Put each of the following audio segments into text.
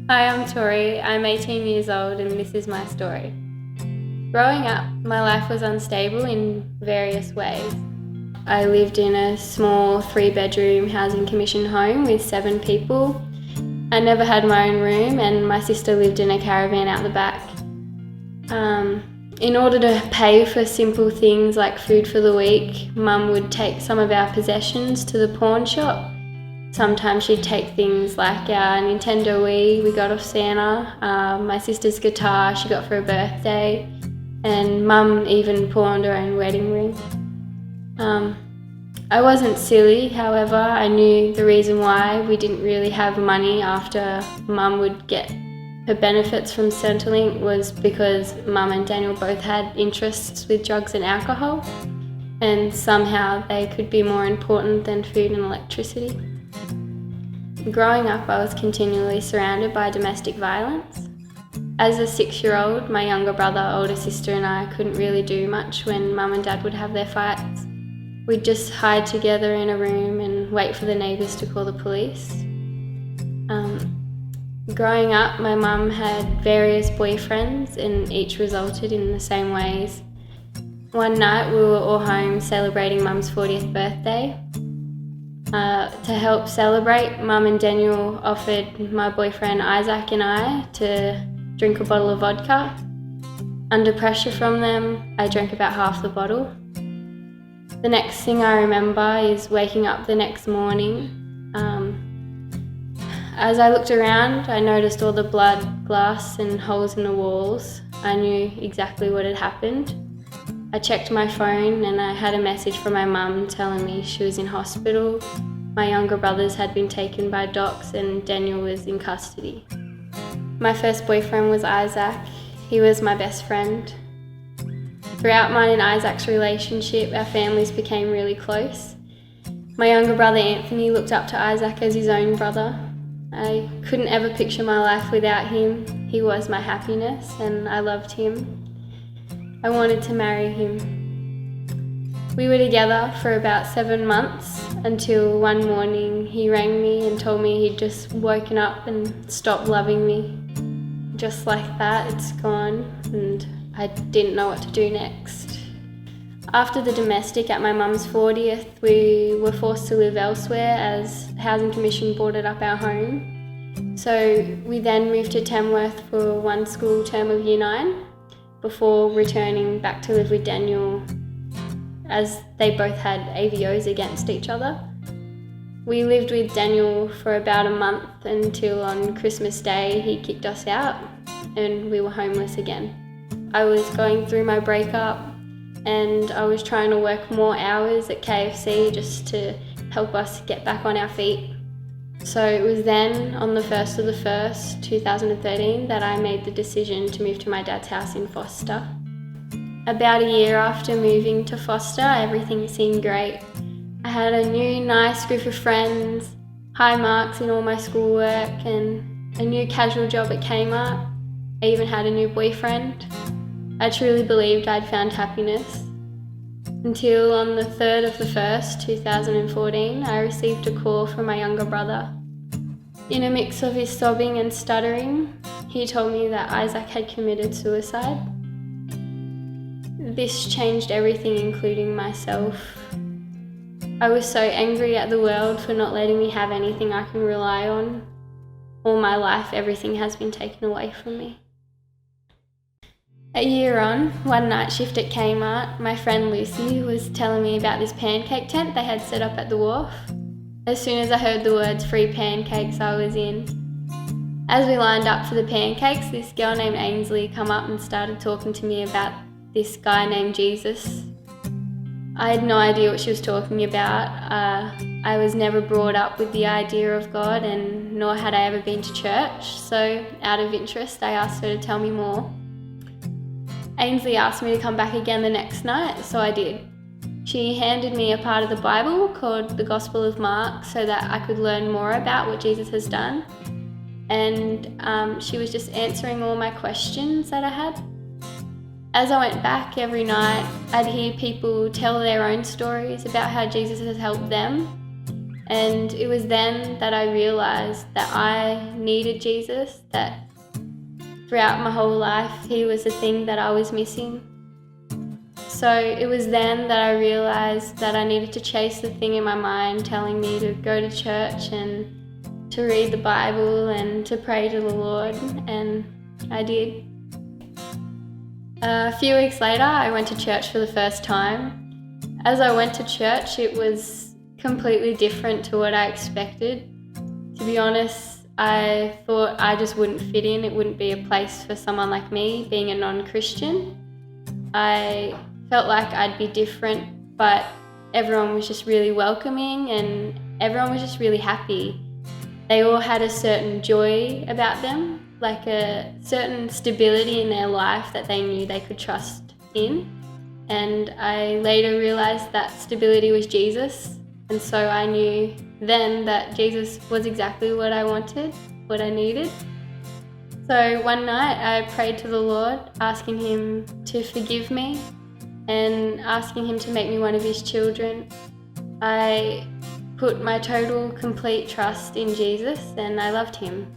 Hi, I'm Tori. I'm 18 years old and this is my story. Growing up, my life was unstable in various ways. I lived in a small 3-bedroom housing commission home with 7 people. I never had my own room and my sister lived in a caravan out the back. In order to pay for simple things like food for the week, Mum would take some of our possessions to the pawn shop. Sometimes she'd take things like our Nintendo Wii we got off Santa, my sister's guitar she got for her birthday, and Mum even pawned her own wedding ring. I wasn't silly, however, I knew the reason why we didn't really have money after Mum would get her benefits from Centrelink was because Mum and Daniel both had interests with drugs and alcohol, and somehow they could be more important than food and electricity. Growing up, I was continually surrounded by domestic violence. As a 6-year-old, my younger brother, older sister and I couldn't really do much when Mum and Dad would have their fights. We'd just hide together in a room and wait for the neighbours to call the police. Growing up, my mum had various boyfriends and each resulted in the same ways. One night we were all home celebrating Mum's 40th birthday. To help celebrate, Mum and Daniel offered my boyfriend Isaac and I to drink a bottle of vodka. Under pressure from them, I drank about half the bottle. The next thing I remember is waking up the next morning. As I looked around, I noticed all the blood, glass and holes in the walls. I knew exactly what had happened. I checked my phone and I had a message from my mum telling me she was in hospital, my younger brothers had been taken by docs and Daniel was in custody. My first boyfriend was Isaac. He was my best friend. Throughout mine and Isaac's relationship, our families became really close. My younger brother Anthony looked up to Isaac as his own brother. I couldn't ever picture my life without him. He was my happiness and I loved him. I wanted to marry him. We were together for about 7 months until one morning he rang me and told me he'd just woken up and stopped loving me. Just like that, it's gone and I didn't know what to do next. After the domestic at my mum's 40th, we were forced to live elsewhere as the Housing Commission boarded up our home. So we then moved to Tamworth for one school term of Year 9 before returning back to live with Daniel as they both had AVOs against each other. We lived with Daniel for about a month until on Christmas Day he kicked us out and we were homeless again. I was going through my breakup and I was trying to work more hours at KFC just to help us get back on our feet. So it was then, on the 1st of the 1st, 2013, that I made the decision to move to my dad's house in Foster. About a year after moving to Foster, everything seemed great. I had a new nice group of friends, high marks in all my schoolwork and a new casual job at Kmart. I even had a new boyfriend. I truly believed I'd found happiness. Until on the 3rd of the 1st, 2014, I received a call from my younger brother. In a mix of his sobbing and stuttering, he told me that Isaac had committed suicide. This changed everything, including myself. I was so angry at the world for not letting me have anything I can rely on. All my life, everything has been taken away from me. A year on, one night shift at Kmart, my friend Lucy was telling me about this pancake tent they had set up at the wharf. As soon as I heard the words free pancakes, I was in. As we lined up for the pancakes, this girl named Ainsley come up and started talking to me about this guy named Jesus. I had no idea what she was talking about. I was never brought up with the idea of God and nor had I ever been to church, so out of interest I asked her to tell me more. Ainsley asked me to come back again the next night, so I did. She handed me a part of the Bible called the Gospel of Mark so that I could learn more about what Jesus has done. And she was just answering all my questions that I had. As I went back every night, I'd hear people tell their own stories about how Jesus has helped them. And it was then that I realised that I needed Jesus, that throughout my whole life he was the thing that I was missing. So it was then that I realised that I needed to chase the thing in my mind telling me to go to church and to read the Bible and to pray to the Lord, and I did. A few weeks later, I went to church for the first time. As I went to church, it was completely different to what I expected. To be honest, I thought I just wouldn't fit in. It wouldn't be a place for someone like me, being a non-Christian. I felt like I'd be different, but everyone was just really welcoming and everyone was just really happy. They all had a certain joy about them, like a certain stability in their life that they knew they could trust in. And I later realised that stability was Jesus. And so I knew then that Jesus was exactly what I wanted, what I needed. So one night I prayed to the Lord, asking him to forgive me and asking him to make me one of his children. I put my total, complete trust in Jesus and I loved him.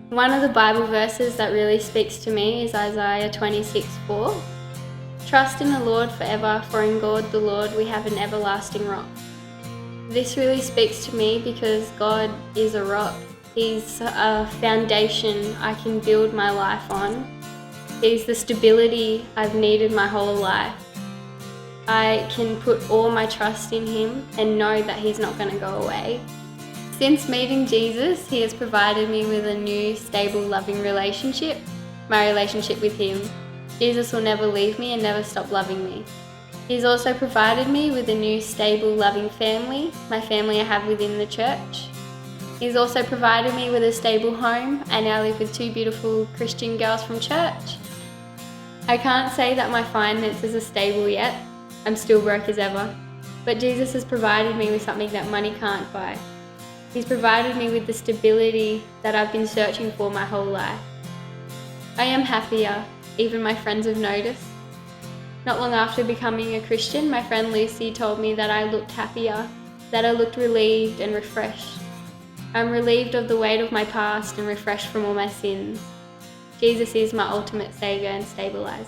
One of the Bible verses that really speaks to me is Isaiah 26:4. Trust in the Lord forever, for in God the Lord we have an everlasting rock. This really speaks to me because God is a rock. He's a foundation I can build my life on. He's the stability I've needed my whole life. I can put all my trust in him and know that he's not going to go away. Since meeting Jesus, he has provided me with a new, stable, loving relationship, my relationship with him. Jesus will never leave me and never stop loving me. He's also provided me with a new, stable, loving family, my family I have within the church. He's also provided me with a stable home. I now live with 2 beautiful Christian girls from church. I can't say that my finances are stable yet. I'm still broke as ever. But Jesus has provided me with something that money can't buy. He's provided me with the stability that I've been searching for my whole life. I am happier, even my friends have noticed. Not long after becoming a Christian, my friend Lucy told me that I looked happier, that I looked relieved and refreshed. I'm relieved of the weight of my past and refreshed from all my sins. Jesus is my ultimate saviour and stabiliser.